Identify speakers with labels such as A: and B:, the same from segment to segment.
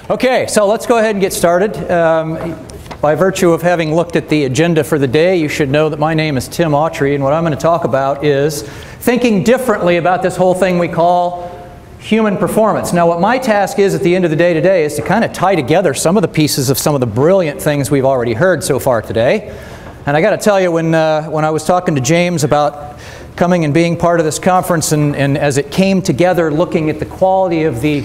A: Okay, so let's go ahead and get started. By virtue of having looked at the agenda for the day, you should know that my name is Tim Autrey, and what I'm going to talk about is thinking differently about this whole thing we call human performance. Now, what my task is at the end of the day today is to kind of tie together some of the pieces of some of the brilliant things we've already heard so far today. And I got to tell you, when I was talking to James about coming and being part of this conference, and as it came together, looking at the quality of the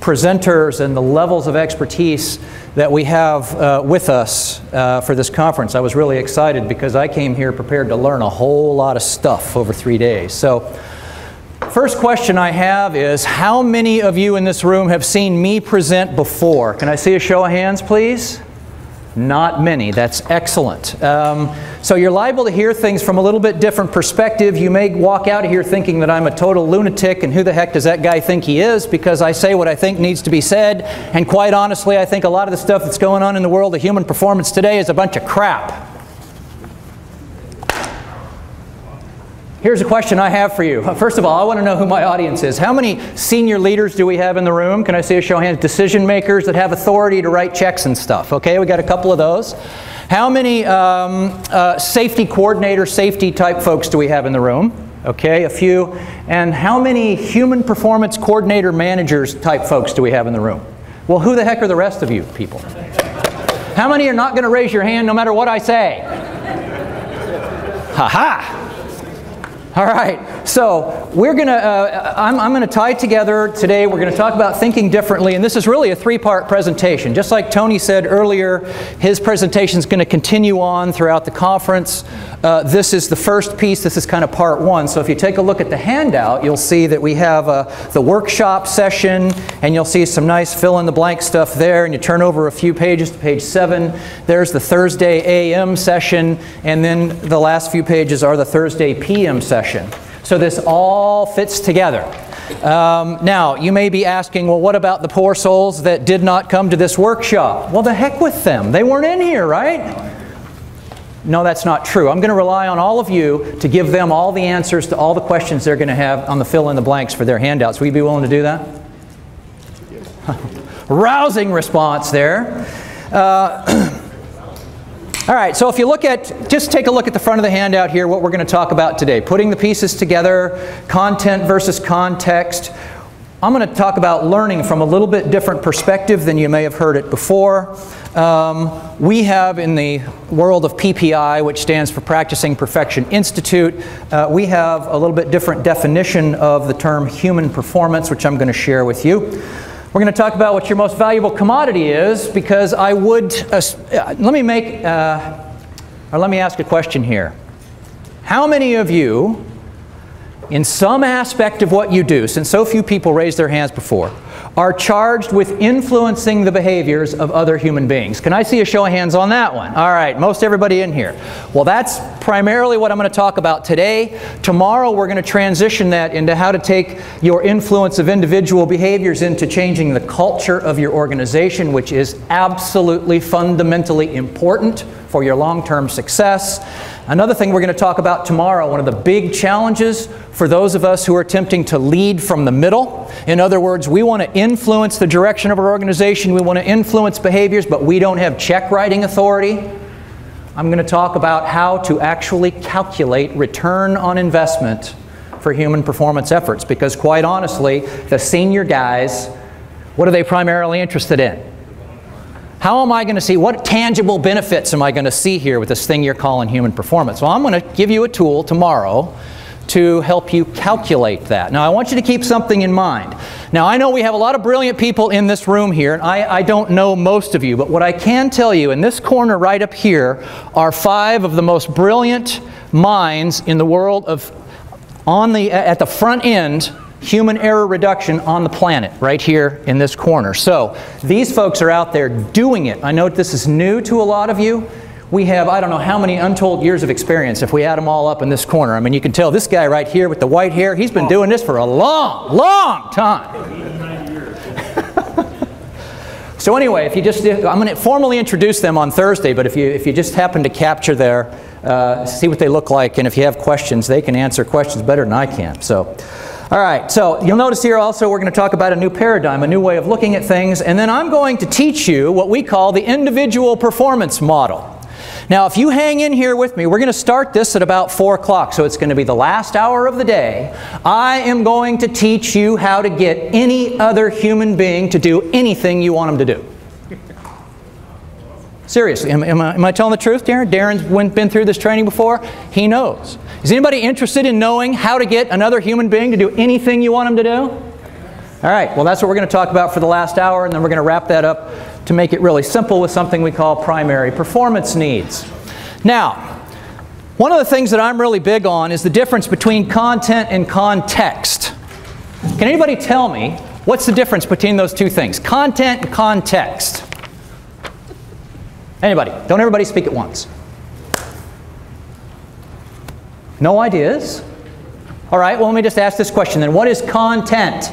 A: presenters and the levels of expertise that we have with us for this conference, I was really excited because I came here prepared to learn a whole lot of stuff over 3 days. So, first question I have is, how many of you in this room have seen me present before? Can I see a show of hands, please? Not many. That's excellent. So you're liable to hear things from a little bit different perspective. You may walk out of here thinking that I'm a total lunatic and who the heck does that guy think he is, because I say what I think needs to be said, and quite honestly I think a lot of the stuff that's going on in the world of human performance today is a bunch of crap. Here's a question I have for you. First of all, I want to know who my audience is. How many senior leaders do we have in the room? Can I see a show of hands? Decision makers that have authority to write checks and stuff. Okay, we got a couple of those. How many safety coordinator, safety type folks do we have in the room? Okay, a few. And how many human performance coordinator managers type folks do we have in the room? Well, who the heck are the rest of you people? How many are not going to raise your hand no matter what I say? Ha-ha! All right, so we're going to, I'm going to tie together today, we're going to talk about thinking differently, and this is really a three-part presentation. Just like Tony said earlier, his presentation is going to continue on throughout the conference. This is the first piece, this is kind of part one. So if you take a look at the handout, you'll see that we have the workshop session, and you'll see some nice fill-in-the-blank stuff there, and you turn over a few pages to page 7. There's the Thursday AM session, and then the last few pages are the Thursday PM session. So this all fits together. Now, you may be asking, well, what about the poor souls that did not come to this workshop? Well, the heck with them. They weren't in here, right? No, that's not true. I'm going to rely on all of you to give them all the answers to all the questions they're going to have on the fill-in-the-blanks for their handouts. Will you be willing to do that? Rousing response there. All right, so if you look at, just take a look at the front of the handout here, what we're going to talk about today. Putting the pieces together, content versus context. I'm going to talk about learning from a little bit different perspective than you may have heard it before. We have in the world of PPI, which stands for Practicing Perfection Institute, we have a little bit different definition of the term human performance, which I'm going to share with you. We're going to talk about what your most valuable commodity is, because I would, let me ask a question here. How many of you, in some aspect of what you do, since so few people raised their hands before, are charged with influencing the behaviors of other human beings? Can I see a show of hands on that one? All right, most everybody in here. Well, that's primarily what I'm going to talk about today. Tomorrow we're going to transition that into how to take your influence of individual behaviors into changing the culture of your organization, which is absolutely fundamentally important for your long-term success. Another thing we're going to talk about tomorrow, one of the big challenges for those of us who are attempting to lead from the middle. In other words, we want to influence the direction of our organization, we want to influence behaviors, but we don't have check writing authority. I'm going to talk about how to actually calculate return on investment for human performance efforts, because quite honestly, the senior guys, what are they primarily interested in? How am I going to see, what tangible benefits am I going to see here with this thing you're calling human performance? Well, I'm going to give you a tool tomorrow to help you calculate that. Now, I want you to keep something in mind. Now, I know we have a lot of brilliant people in this room here, and I don't know most of you, but what I can tell you, in this corner right up here are 5 of the most brilliant minds in the world of, at the front end, human error reduction on the planet, right here in this corner. So these folks are out there doing it. I know this is new to a lot of you. We have, I don't know how many untold years of experience if we add them all up in this corner. I mean, you can tell this guy right here with the white hair, he's been doing this for a long, long time. So anyway, if you just, I'm going to formally introduce them on Thursday, but if you just happen to capture their, see what they look like, and if you have questions, they can answer questions better than I can. So. All right, so you'll notice here also we're going to talk about a new paradigm, a new way of looking at things, and then I'm going to teach you what we call the individual performance model. Now, if you hang in here with me, we're going to start this at about 4 o'clock, so it's going to be the last hour of the day. I am going to teach you how to get any other human being to do anything you want them to do. Seriously, am I telling the truth, Darren? Darren's been through this training before. He knows. Is anybody interested in knowing how to get another human being to do anything you want them to do? All right, well, that's what we're going to talk about for the last hour, and then we're going to wrap that up to make it really simple with something we call primary performance needs. Now, one of the things that I'm really big on is the difference between content and context. Can anybody tell me what's the difference between those two things? Content and context. Anybody? Don't everybody speak at once. No ideas? All right, well, let me just ask this question then. What is content?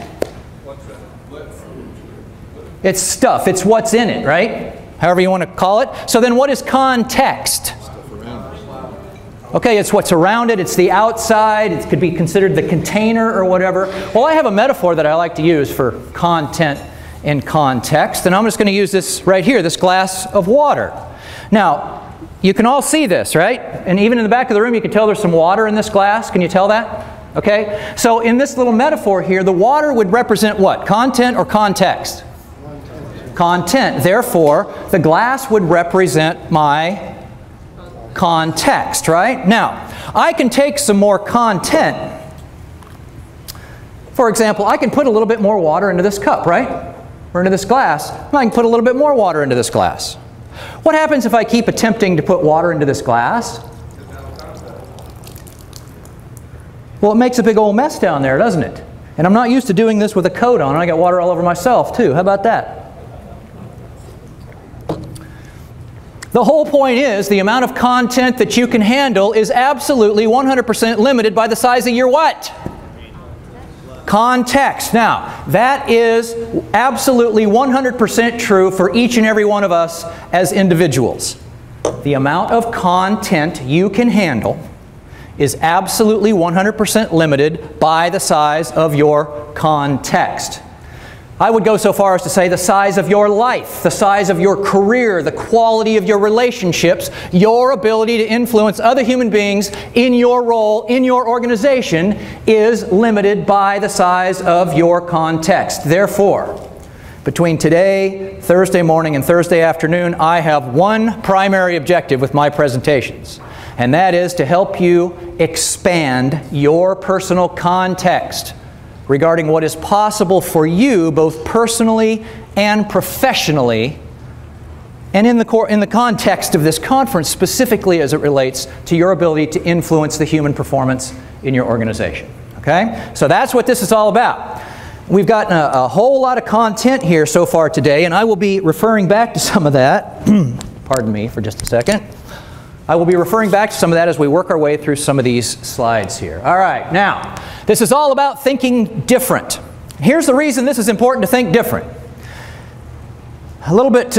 A: It's stuff. It's what's in it, right? However you want to call it. So then what is context? Okay, it's what's around it. It's the outside. It could be considered the container or whatever. Well, I have a metaphor that I like to use for content and context, and I'm just going to use this right here, this glass of water. Now, you can all see this, right? And even in the back of the room, you can tell there's some water in this glass. Can you tell that? Okay? So in this little metaphor here, the water would represent what? Content or context? Content. Therefore, the glass would represent my context, right? Now, I can take some more content. For example, I can put a little bit more water into this cup, right? Or into this glass. I can put a little bit more water into this glass. What happens if I keep attempting to put water into this glass? Well, it makes a big old mess down there, doesn't it? And I'm not used to doing this with a coat on, and I got water all over myself too. How about that? The whole point is the amount of content that you can handle is absolutely 100% limited by the size of your what? Context. Now, that is absolutely 100% true for each and every one of us as individuals. The amount of content you can handle is absolutely 100% limited by the size of your context. I would go so far as to say the size of your life, the size of your career, the quality of your relationships, your ability to influence other human beings in your role, in your organization, is limited by the size of your context. Therefore, between today, Thursday morning, and Thursday afternoon, I have one primary objective with my presentations, and that is to help you expand your personal context regarding what is possible for you both personally and professionally, and in the context of this conference specifically as it relates to your ability to influence the human performance in your organization. Okay? So that's what this is all about. We've gotten a whole lot of content here so far today, and I will be referring back to some of that. Pardon me for just a second. I will be referring back to some of that as we work our way through some of these slides here. All right, now, this is all about thinking different. Here's the reason this is important to think different. A little bit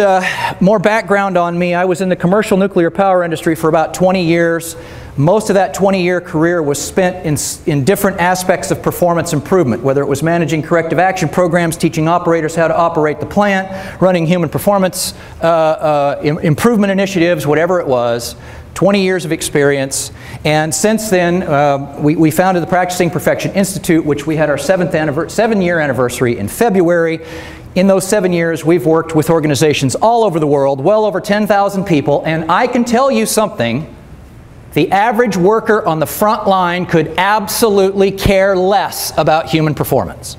A: more background on me. I was in the commercial nuclear power industry for about 20 years. Most of that 20-year career was spent in different aspects of performance improvement, whether it was managing corrective action programs, teaching operators how to operate the plant, running human performance improvement initiatives, whatever it was. 20 years of experience, and since then we founded the Practicing Perfection Institute, which we had our 7-year anniversary in February. In those 7 years, we've worked with organizations all over the world, well over 10,000 people, and I can tell you something, the average worker on the front line could absolutely care less about human performance.